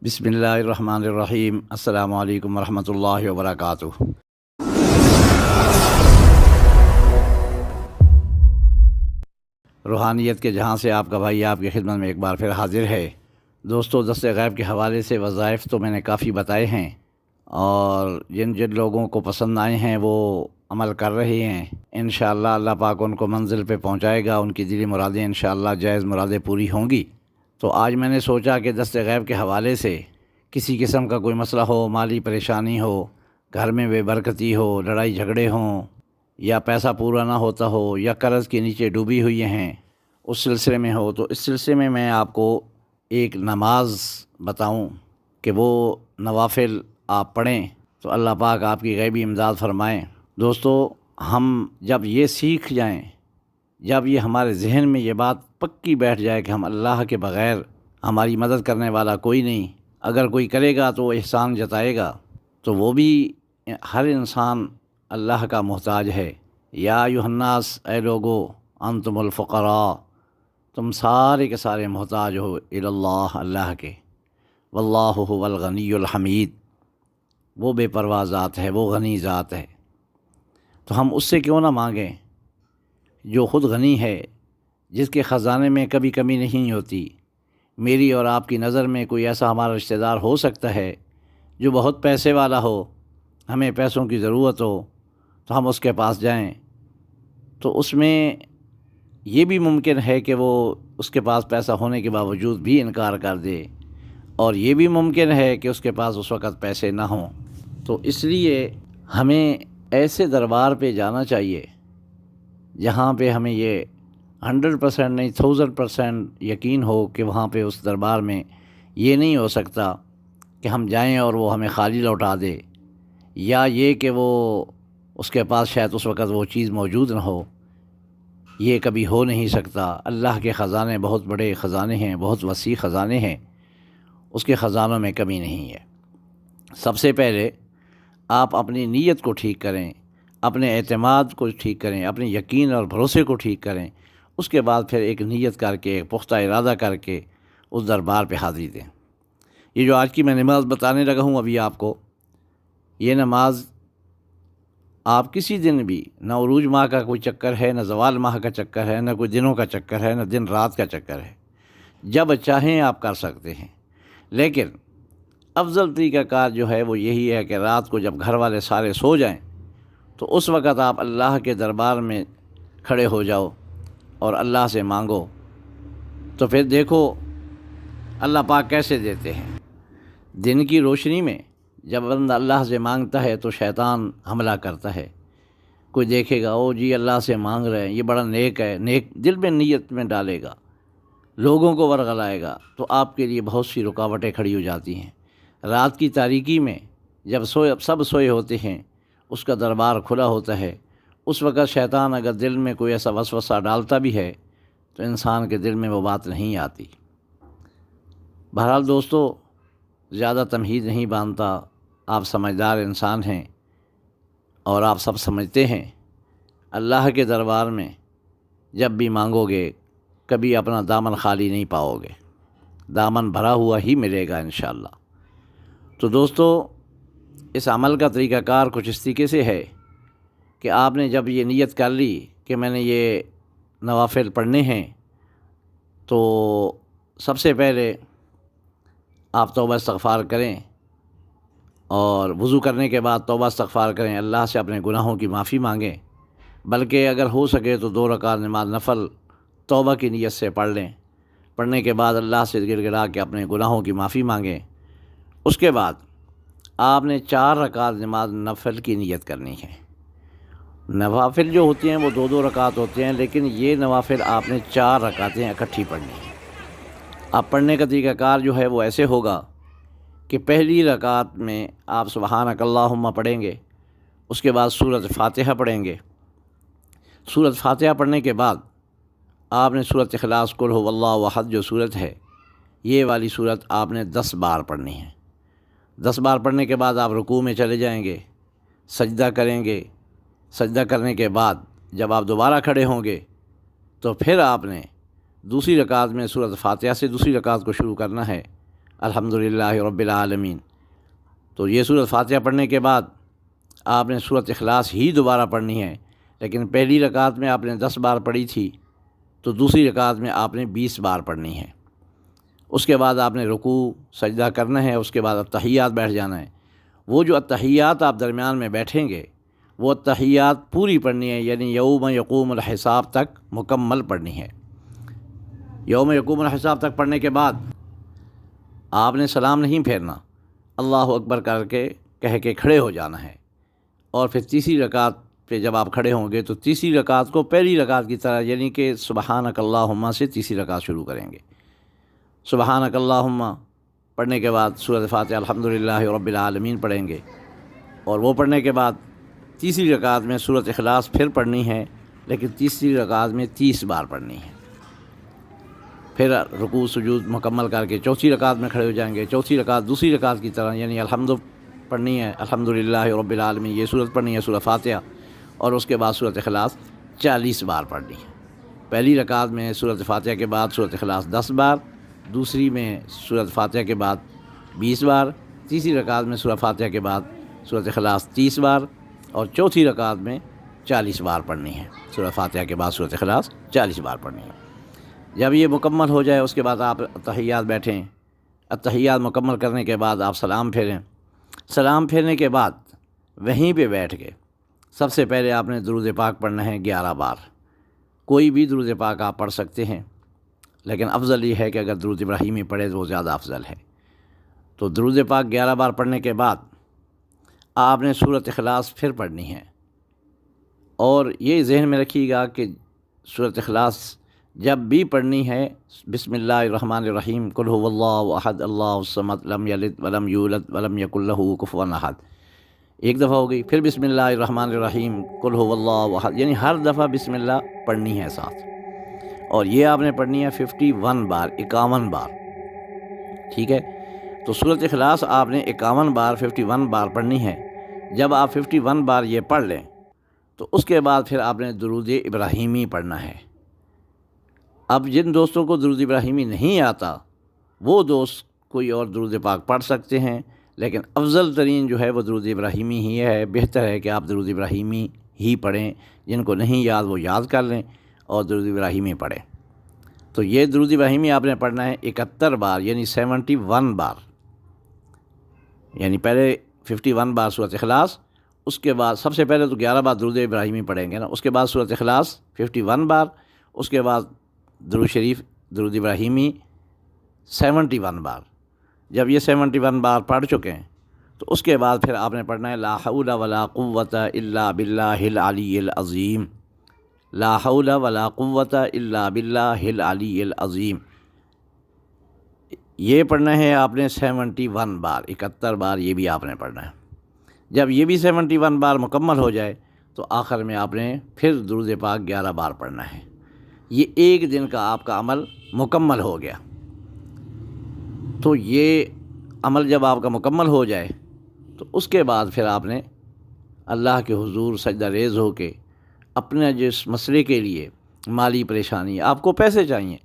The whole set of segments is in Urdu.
بسم اللہ الرحمن الرحیم۔ السلام علیکم ورحمۃ اللہ وبرکاتہ۔ روحانیت کے جہاں سے آپ کا بھائی آپ کی خدمت میں ایک بار پھر حاضر ہے۔ دوستو، دست غیب کے حوالے سے وظائف تو میں نے کافی بتائے ہیں، اور جن لوگوں کو پسند آئے ہیں وہ عمل کر رہے ہیں۔ انشاءاللہ اللہ پاک ان کو منزل پہ پہنچائے گا، ان کی دلی مرادیں انشاءاللہ جائز مرادیں پوری ہوں گی۔ تو آج میں نے سوچا کہ دست غیب کے حوالے سے کسی قسم کا کوئی مسئلہ ہو، مالی پریشانی ہو، گھر میں بے برکتی ہو، لڑائی جھگڑے ہوں، یا پیسہ پورا نہ ہوتا ہو، یا قرض کے نیچے ڈوبی ہوئی ہیں، اس سلسلے میں ہو، تو اس سلسلے میں آپ کو ایک نماز بتاؤں کہ وہ نوافل آپ پڑھیں تو اللہ پاک آپ کی غیبی امداد فرمائیں۔ دوستو، ہم جب یہ سیکھ جائیں، جب یہ ہمارے ذہن میں یہ بات پکی بیٹھ جائے کہ ہم اللہ کے بغیر ہماری مدد کرنے والا کوئی نہیں، اگر کوئی کرے گا تو وہ احسان جتائے گا، تو وہ بھی ہر انسان اللہ کا محتاج ہے۔ یا ایھا الناس، اے لوگو، انتم الفقراء، تم سارے کے سارے محتاج ہو الی اللہ، اللہ کے۔ واللہ هو الغنی الحمید، وہ بے پرواہ ذات ہے، وہ غنی ذات ہے۔ تو ہم اس سے کیوں نہ مانگیں جو خود غنی ہے، جس کے خزانے میں کبھی کمی نہیں ہوتی۔ میری اور آپ کی نظر میں کوئی ایسا ہمارا رشتہ دار ہو سکتا ہے جو بہت پیسے والا ہو، ہمیں پیسوں کی ضرورت ہو، تو ہم اس کے پاس جائیں تو اس میں یہ بھی ممکن ہے کہ وہ اس کے پاس پیسہ ہونے کے باوجود بھی انکار کر دے، اور یہ بھی ممکن ہے کہ اس کے پاس اس وقت پیسے نہ ہوں۔ تو اس لیے ہمیں ایسے دربار پہ جانا چاہیے جہاں پہ ہمیں یہ 100% نہیں 1000% یقین ہو کہ وہاں پہ اس دربار میں یہ نہیں ہو سکتا کہ ہم جائیں اور وہ ہمیں خالی لوٹا دے، یا یہ کہ وہ اس کے پاس شاید اس وقت وہ چیز موجود نہ ہو۔ یہ کبھی ہو نہیں سکتا۔ اللہ کے خزانے بہت بڑے خزانے ہیں، بہت وسیع خزانے ہیں، اس کے خزانوں میں کمی نہیں ہے۔ سب سے پہلے آپ اپنی نیت کو ٹھیک کریں، اپنے اعتماد کو ٹھیک کریں، اپنے یقین اور بھروسے کو ٹھیک کریں۔ اس کے بعد پھر ایک نیت کر کے، ایک پختہ ارادہ کر کے اس دربار پہ حاضری دیں۔ یہ جو آج کی میں نماز بتانے لگا ہوں ابھی آپ کو، یہ نماز آپ کسی دن بھی، نہ عروج ماہ کا کوئی چکر ہے، نہ زوال ماہ کا چکر ہے، نہ کوئی دنوں کا چکر ہے، نہ دن رات کا چکر ہے، جب چاہیں آپ کر سکتے ہیں۔ لیکن افضل طریقہ کار جو ہے وہ یہی ہے کہ رات کو جب گھر والے سارے سو جائیں تو اس وقت آپ اللہ کے دربار میں کھڑے ہو جاؤ اور اللہ سے مانگو، تو پھر دیکھو اللہ پاک کیسے دیتے ہیں۔ دن کی روشنی میں جب بندہ اللہ سے مانگتا ہے تو شیطان حملہ کرتا ہے۔ کوئی دیکھے گا، او جی اللہ سے مانگ رہے ہیں، یہ بڑا نیک ہے، نیک دل میں نیت میں ڈالے گا، لوگوں کو ورغلائے گا، تو آپ کے لیے بہت سی رکاوٹیں کھڑی ہو جاتی ہیں۔ رات کی تاریکی میں جب سب سوئے ہوتے ہیں، اس کا دربار کھلا ہوتا ہے، اس وقت شیطان اگر دل میں کوئی ایسا وسوسہ ڈالتا بھی ہے تو انسان کے دل میں وہ بات نہیں آتی۔ بہرحال دوستو، زیادہ تمہید نہیں باندھتا، آپ سمجھدار انسان ہیں اور آپ سب سمجھتے ہیں اللہ کے دربار میں جب بھی مانگو گے کبھی اپنا دامن خالی نہیں پاؤ گے، دامن بھرا ہوا ہی ملے گا انشاءاللہ۔ تو دوستو، اس عمل کا طریقہ کار کچھ اس طریقے سے ہے کہ آپ نے جب یہ نیت کر لی کہ میں نے یہ نوافل پڑھنے ہیں، تو سب سے پہلے آپ توبہ استغفار کریں، اور وضو کرنے کے بعد توبہ استغفار کریں، اللہ سے اپنے گناہوں کی معافی مانگیں، بلکہ اگر ہو سکے تو 2 رکعت نماز نفل توبہ کی نیت سے پڑھ لیں۔ پڑھنے کے بعد اللہ سے گڑ گڑا کے اپنے گناہوں کی معافی مانگیں۔ اس کے بعد آپ نے 4 رکعت نماز نفل کی نیت کرنی ہے۔ نوافل جو ہوتی ہیں وہ 2 رکعت ہوتے ہیں، لیکن یہ نوافل آپ نے 4 رکعتیں اکٹھی پڑھنی ہیں۔ آپ پڑھنے کا طریقہ کار جو ہے وہ ایسے ہوگا کہ پہلی رکعت میں آپ سبحانک اللہم پڑھیں گے، اس کے بعد سورۃ فاتحہ پڑھیں گے۔ سورۃ فاتحہ پڑھنے کے بعد آپ نے سورۃ اخلاص قل ھو اللہ احد جو سورت ہے، یہ والی سورت آپ نے 10 بار پڑھنی ہے۔ 10 بار پڑھنے کے بعد آپ رکوع میں چلے جائیں گے، سجدہ کریں گے۔ سجدہ کرنے کے بعد جب آپ دوبارہ کھڑے ہوں گے تو پھر آپ نے دوسری رکعت میں سورۃ فاتحہ سے دوسری رکعت کو شروع کرنا ہے، الحمدللہ رب العالمین۔ تو یہ سورۃ فاتحہ پڑھنے کے بعد آپ نے سورۃ اخلاص ہی دوبارہ پڑھنی ہے، لیکن پہلی رکعت میں آپ نے 10 بار پڑھی تھی تو دوسری رکعت میں آپ نے 20 بار پڑھنی ہے۔ اس کے بعد آپ نے رکوع سجدہ کرنا ہے، اس کے بعد التحیات بیٹھ جانا ہے۔ وہ جو التحیات آپ درمیان میں بیٹھیں گے وہ التحیات پوری پڑھنی ہے، یعنی یوم یقوم الحساب تک مکمل پڑھنی ہے۔ یوم یقوم الحساب تک پڑھنے کے بعد آپ نے سلام نہیں پھیرنا، اللہ اکبر کر کے کہہ کے کھڑے ہو جانا ہے، اور پھر تیسری رکعت پہ جب آپ کھڑے ہوں گے تو تیسری رکعت کو پہلی رکعت کی طرح، یعنی کہ سبحانک اللہم سے تیسری رکعت شروع کریں گے۔ سبحانک اللہم پڑھنے کے بعد سورۃ فاتحہ الحمدللہ رب العالمین پڑھیں گے، اور وہ پڑھنے کے بعد تیسری رکعت میں سورۃ اخلاص پھر پڑھنی ہے، لیکن تیسری رکعت میں 30 بار پڑھنی ہے۔ پھر رکوع سجود مکمل کر کے چوتھی رکعت میں کھڑے ہو جائیں گے۔ چوتھی رکعت دوسری رکعت کی طرح، یعنی الحمد پڑھنی ہے، الحمدللہ رب العالمین، یہ سورت پڑھنی ہے سورۃ فاتحہ، اور اس کے بعد سورۃ اخلاص 40 بار پڑھنی ہے۔ پہلی رکعت میں سورۃ فاتحہ کے بعد سورۃ اخلاص 10 بار، دوسری میں سورۃ فاتحہ کے بعد 20 بار، تیسری رکعت میں سورۃ فاتحہ کے بعد سورۃ اخلاص 30 بار، اور چوتھی رکعت میں 40 بار پڑھنی ہے۔ سورۃ فاتحہ کے بعد سورۃ اخلاص 40 بار پڑھنی ہے۔ جب یہ مکمل ہو جائے اس کے بعد آپ التحیات بیٹھیں، التحیات مکمل کرنے کے بعد آپ سلام پھیریں۔ سلام پھیرنے کے بعد وہیں پہ بیٹھ کے سب سے پہلے آپ نے درود پاک پڑھنا ہے 11 بار۔ کوئی بھی درود پاک آپ پڑھ سکتے ہیں، لیکن افضل یہ ہے کہ اگر درود ابراہیمی پڑھے تو وہ زیادہ افضل ہے۔ تو درود پاک 11 بار پڑھنے کے بعد آپ نے سورۃ اخلاص پھر پڑھنی ہے، اور یہ ذہن میں رکھیے گا کہ سورۃ اخلاص جب بھی پڑھنی ہے بسم اللہ الرحمن الرحیم، قل هو اللہ احد اللہ الصمد لم یلد ولم یولد ولم یکن لہ کفوا احد، ایک دفعہ ہو گئی۔ پھر بسم اللہ الرحمن الرحیم قل هو اللہ احد، یعنی ہر دفعہ بسم اللہ پڑھنی ہے ساتھ، اور یہ آپ نے پڑھنی ہے 51 بار، 51 بار، ٹھیک ہے۔ تو سورۃ اخلاص آپ نے 51 بار 51 بار پڑھنی ہے۔ جب آپ 51 بار یہ پڑھ لیں تو اس کے بعد پھر آپ نے درود ابراہیمی پڑھنا ہے۔ اب جن دوستوں کو درود ابراہیمی نہیں آتا وہ دوست کوئی اور درود پاک پڑھ سکتے ہیں، لیکن افضل ترین جو ہے وہ درود ابراہیمی ہی ہے۔ بہتر ہے کہ آپ درود ابراہیمی ہی پڑھیں، جن کو نہیں یاد وہ یاد کر لیں اور درود ابراہیمی پڑھیں۔ تو یہ درود ابراہیمی آپ نے پڑھنا ہے 71 بار، یعنی 71 بار، یعنی پہلے 51 بار سورۃ اخلاص، اس کے بعد سب سے پہلے تو 11 بار درود ابراہیمی پڑھیں گے نا، اس کے بعد سورۃ اخلاص 51 بار، اس کے بعد درود شریف درود ابراہیمی 71 بار۔ جب یہ 71 بار پڑھ چکے ہیں تو اس کے بعد پھر آپ نے پڑھنا ہے لا حول ولا قوت الا باللہ العلی العظیم، لا حول ولا قوت الا باللہ العلی العظیم۔ یہ پڑھنا ہے آپ نے 71 بار، 71 بار یہ بھی آپ نے پڑھنا ہے۔ جب یہ بھی 71 بار مکمل ہو جائے تو آخر میں آپ نے پھر درود پاک 11 بار پڑھنا ہے۔ یہ ایک دن کا آپ کا عمل مکمل ہو گیا۔ تو یہ عمل جب آپ کا مکمل ہو جائے تو اس کے بعد پھر آپ نے اللہ کے حضور سجدہ ریز ہو کے اپنے جس مسئلے کے لیے مالی پریشانی، آپ کو پیسے چاہیے،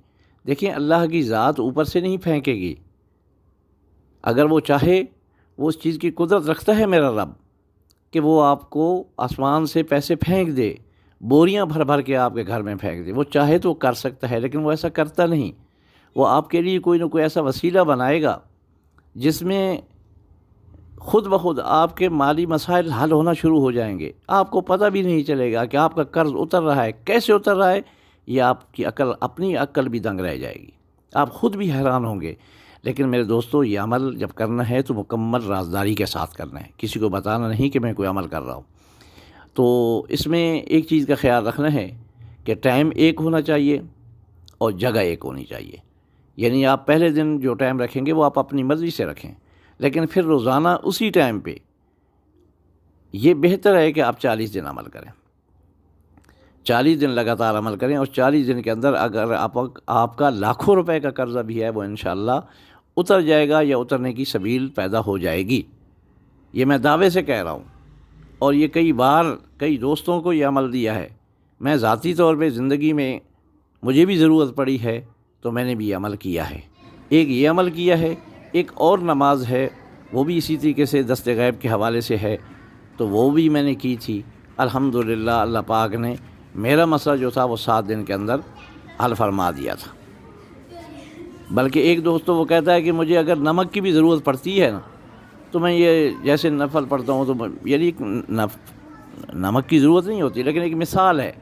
دیکھیں اللہ کی ذات اوپر سے نہیں پھینکے گی۔ اگر وہ چاہے، وہ اس چیز کی قدرت رکھتا ہے میرا رب کہ وہ آپ کو آسمان سے پیسے پھینک دے، بوریاں بھر بھر کے آپ کے گھر میں پھینک دے۔ وہ چاہے تو کر سکتا ہے، لیکن وہ ایسا کرتا نہیں۔ وہ آپ کے لیے کوئی نہ کوئی ایسا وسیلہ بنائے گا جس میں خود بخود آپ کے مالی مسائل حل ہونا شروع ہو جائیں گے۔ آپ کو پتہ بھی نہیں چلے گا کہ آپ کا قرض اتر رہا ہے، کیسے اتر رہا ہے، یہ آپ کی عقل، اپنی عقل بھی دنگ رہ جائے گی، آپ خود بھی حیران ہوں گے۔ لیکن میرے دوستو، یہ عمل جب کرنا ہے تو مکمل رازداری کے ساتھ کرنا ہے، کسی کو بتانا نہیں کہ میں کوئی عمل کر رہا ہوں۔ تو اس میں ایک چیز کا خیال رکھنا ہے کہ ٹائم ایک ہونا چاہیے اور جگہ ایک ہونی چاہیے، یعنی آپ پہلے دن جو ٹائم رکھیں گے وہ آپ اپنی مرضی سے رکھیں، لیکن پھر روزانہ اسی ٹائم پہ یہ بہتر ہے کہ آپ 40 دن عمل کریں، 40 دن لگاتار عمل کریں، اور 40 دن کے اندر اگر آپ کا لاکھوں روپے کا قرضہ بھی ہے وہ انشاءاللہ اتر جائے گا، یا اترنے کی سبیل پیدا ہو جائے گی۔ یہ میں دعوے سے کہہ رہا ہوں، اور یہ کئی بار کئی دوستوں کو یہ عمل دیا ہے۔ میں ذاتی طور پہ زندگی میں مجھے بھی ضرورت پڑی ہے تو میں نے بھی یہ عمل کیا ہے۔ ایک یہ عمل کیا ہے ایک اور نماز ہے، وہ بھی اسی طریقے سے دست غیب کے حوالے سے ہے، تو وہ بھی میں نے کی تھی۔ الحمدللہ اللہ پاک نے میرا مسئلہ جو تھا وہ 7 دن کے اندر حل فرما دیا تھا۔ بلکہ ایک دوست تو وہ کہتا ہے کہ مجھے اگر نمک کی بھی ضرورت پڑتی ہے نا تو میں یہ جیسے نفل پڑھتا ہوں، تو یعنی نمک کی ضرورت نہیں ہوتی، لیکن ایک مثال ہے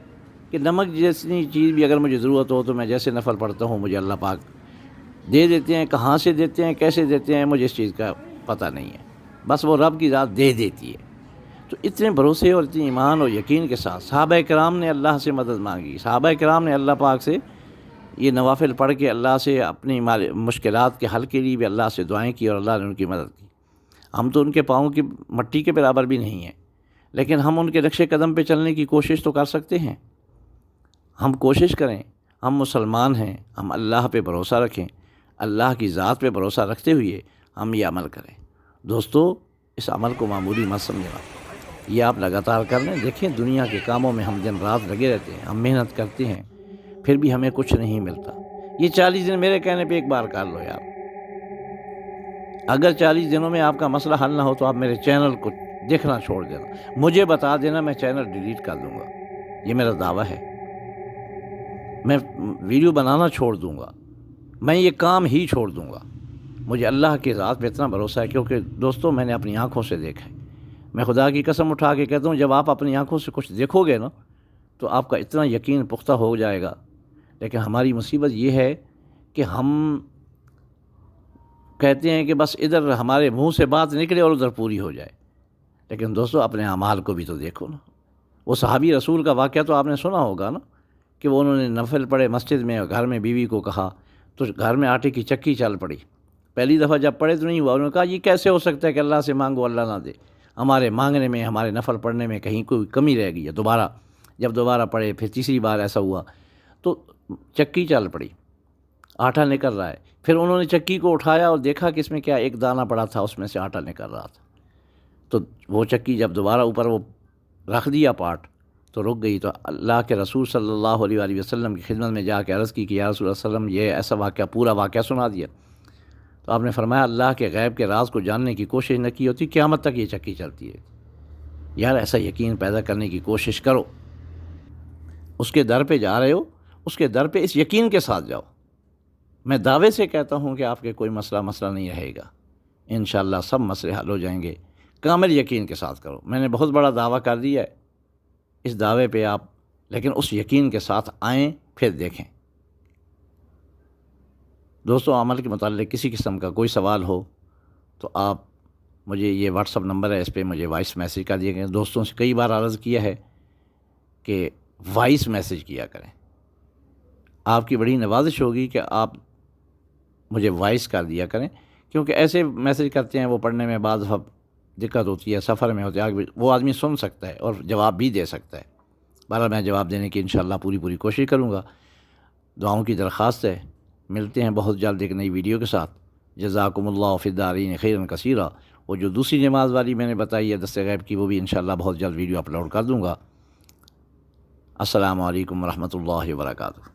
کہ نمک جیسی چیز بھی اگر مجھے ضرورت ہو تو میں جیسے نفل پڑھتا ہوں مجھے اللہ پاک دے دیتے ہیں۔ کہاں سے دیتے ہیں، کیسے دیتے ہیں، مجھے اس چیز کا پتہ نہیں ہے، بس وہ رب کی ذات دے دیتی ہے۔ تو اتنے بھروسے اور اتنے ایمان اور یقین کے ساتھ صحابہ کرام نے اللہ سے مدد مانگی، صحابہ کرام نے اللہ پاک سے یہ نوافل پڑھ کے اللہ سے اپنی مشکلات کے حل کے لیے بھی اللہ سے دعائیں کی اور اللہ نے ان کی مدد کی۔ ہم تو ان کے پاؤں کی مٹی کے برابر بھی نہیں ہیں، لیکن ہم ان کے نقش قدم پہ چلنے کی کوشش تو کر سکتے ہیں۔ ہم کوشش کریں، ہم مسلمان ہیں، ہم اللہ پہ بھروسہ رکھیں، اللہ کی ذات پہ بھروسہ رکھتے ہوئے ہم یہ عمل کریں۔ دوستو، اس عمل کو معمولی مت سمجھنا، یہ آپ لگاتار کر لیں۔ دیکھیں دنیا کے کاموں میں ہم دن رات لگے رہتے ہیں، ہم محنت کرتے ہیں، پھر بھی ہمیں کچھ نہیں ملتا۔ یہ 40 دن میرے کہنے پہ ایک بار کر لو یار۔ اگر 40 دنوں میں آپ کا مسئلہ حل نہ ہو تو آپ میرے چینل کو دیکھنا چھوڑ دینا، مجھے بتا دینا، میں چینل ڈیلیٹ کر دوں گا، یہ میرا دعویٰ ہے۔ میں ویڈیو بنانا چھوڑ دوں گا، میں یہ کام ہی چھوڑ دوں گا۔ مجھے اللہ کے ذات پہ اتنا بھروسہ ہے، کیونکہ دوستو میں نے اپنی آنکھوں سے دیکھا ہے۔ میں خدا کی قسم اٹھا کے کہتا ہوں، جب آپ اپنی آنکھوں سے کچھ دیکھو گے نا تو آپ کا اتنا یقین پختہ ہو جائے گا۔ لیکن ہماری مصیبت یہ ہے کہ ہم کہتے ہیں کہ بس ادھر ہمارے منہ سے بات نکلے اور ادھر پوری ہو جائے، لیکن دوستو اپنے اعمال کو بھی تو دیکھو نا۔ وہ صحابی رسول کا واقعہ تو آپ نے سنا ہوگا نا، کہ وہ انہوں نے نفل پڑھے مسجد میں، گھر میں بیوی کو کہا تو گھر میں آٹے کی چکی چل پڑی۔ پہلی دفعہ جب پڑھے تو نہیں ہوا، انہوں نے کہا یہ کیسے ہو سکتا ہے کہ اللہ سے مانگو اللہ نہ دے، ہمارے مانگنے میں، ہمارے نفل پڑھنے میں کہیں کوئی کمی رہ گئی ہے۔ جب دوبارہ پڑھے، پھر تیسری بار ایسا ہوا تو چکی چل پڑی، آٹا نکل رہا ہے۔ پھر انہوں نے چکی کو اٹھایا اور دیکھا کہ اس میں کیا ایک دانہ پڑا تھا، اس میں سے آٹا نکل رہا تھا۔ تو وہ چکی جب دوبارہ اوپر وہ رکھ دیا پاٹ تو رک گئی۔ تو اللہ کے رسول صلی اللہ علیہ وآلہ وسلم کی خدمت میں جا کے عرض کی کہ یا رسول اللہ صلی اللہ علیہ وسلم، یہ ایسا واقعہ، پورا واقعہ سنا دیا۔ تو آپ نے فرمایا اللہ کے غیب کے راز کو جاننے کی کوشش نہ کی ہوتی قیامت تک یہ چکی چلتی ہے۔ یار ایسا یقین پیدا کرنے کی کوشش کرو، اس کے در پہ جا رہے ہو، اس کے در پہ اس یقین کے ساتھ جاؤ۔ میں دعوے سے کہتا ہوں کہ آپ کے کوئی مسئلہ نہیں رہے گا، انشاءاللہ سب مسئلے حل ہو جائیں گے۔ کامل یقین کے ساتھ کرو۔ میں نے بہت بڑا دعویٰ کر دیا ہے، اس دعوے پہ آپ لیکن اس یقین کے ساتھ آئیں، پھر دیکھیں۔ دوستو، عمل کے متعلق کسی قسم کا کوئی سوال ہو تو آپ مجھے، یہ واٹس اپ نمبر ہے، اس پہ مجھے وائس میسیج کر دیے گئے۔ دوستوں سے کئی بار عرض کیا ہے کہ وائس میسیج کیا کریں، آپ کی بڑی نوازش ہوگی کہ آپ مجھے وائس کر دیا کریں، کیونکہ ایسے میسیج کرتے ہیں وہ پڑھنے میں بعض دقت ہوتی ہے، سفر میں ہوتے ہیں، وہ آدمی سن سکتا ہے اور جواب بھی دے سکتا ہے۔ بہرحال میں جواب دینے کی انشاءاللہ پوری کوشش کروں گا۔ دعاؤں کی درخواست ہے۔ ملتے ہیں بہت جلد ایک نئی ویڈیو کے ساتھ۔ جزاکم اللہ فی الدارین خیرا کثیرا۔ وہ جو دوسری نماز والی میں نے بتائی ہے دست غیب کی، وہ بھی انشاءاللہ بہت جلد ویڈیو اپلوڈ کر دوں گا۔ السلام علیکم ورحمۃ اللہ وبرکاتہ۔